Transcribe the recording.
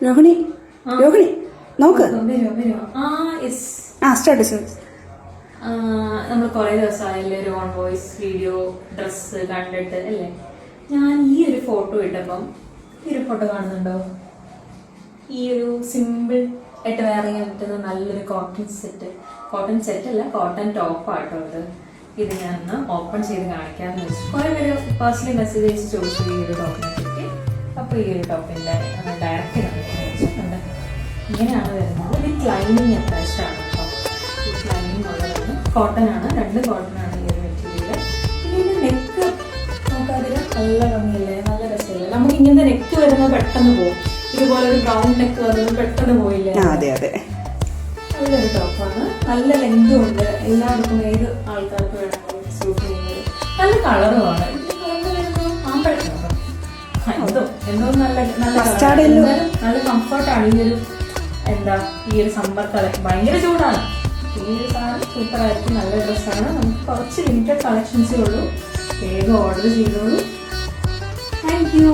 രോഹിണി രോഹിണി നോക്ക്. സ്റ്റാർട്ട് ചെയ്തു. നമ്മൾ കുറെ ദിവസമായല്ലേ ഒരു ഓൺ വോയിസ് വീഡിയോ ഡ്രസ്സ് കണ്ടിട്ട് അല്ലേ. ഞാൻ ഈ ഒരു ഫോട്ടോ ഇട്ടപ്പം ഈ ഒരു ഫോട്ടോ കാണുന്നുണ്ടോ? ഈ ഒരു സിമ്പിൾ ആയിട്ട് വെയർ ചെയ്യാൻ പറ്റുന്ന നല്ലൊരു കോട്ടൺ സെറ്റ് അല്ല, കോട്ടൺ ടോപ്പാട്ടോ ഇത്. ഇത് ഞാൻ ഒന്ന് ഓപ്പൺ ചെയ്ത് കാണിക്കാമെന്ന് വെച്ചു. കുറെ പേര് പേഴ്സണലി മെസ്സേജ് അയച്ച് ചോദിച്ചു ഈ ഒരു ടോപ്പിനെ പറ്റി. അപ്പൊ ഈ ഒരു ടോപ്പിന്റെ ഡയറക്റ്റ് കാണിക്കാൻ വെച്ചിട്ടുണ്ട്. ഇങ്ങനെയാണ് വരുന്നത്. വിത്ത് ലൈനിങ് അറ്റാച്ച്ഡ് ആണ് കേട്ടോ. വിത്ത് ലൈനിങ് ഉള്ളതാണ്. കോട്ടൺ ആണ്, 2 കോട്ടൺ ആണ് ഈ ഒരു മെറ്റീരിയൽ. ഇതിന്റെ നെക്ക് നമുക്കതിന് നല്ല ഭംഗിയല്ലേ, നല്ല രസമല്ലേ. നമുക്ക് ഇങ്ങനത്തെ നെക്ക് വരുന്നത് പെട്ടെന്ന് പോകും. ഇതുപോലെ ഒരു ബ്രൗൺ നെക്ക് വരുന്നത് പെട്ടെന്ന് പോയില്ലേ. അതെ അതെ, നല്ലൊരു ടോപ്പാണ്. നല്ല ലെങ്തും ഉണ്ട്. എല്ലാവർക്കും ഏത് ആൾക്കാർക്ക് വേണമെങ്കിലും സ്യൂട്ട് ചെയ്യുന്നത്. നല്ല കളറുമാണ്. എന്തോ നല്ല നല്ല കംഫർട്ടാണ്. ഈ ഒരു സമ്മർ കളക്ഷൻ. ഭയങ്കര ചൂടാണ്. ഈ ഒരു സാധനം സൂപ്പർ ആയിരിക്കും. നല്ല ഡ്രസ്സാണ്. നമുക്ക് കുറച്ച് ലിമിറ്റഡ് കളക്ഷൻസേ ഉള്ളൂ. വേഗം ഓർഡർ ചെയ്തോളൂ. Thank you.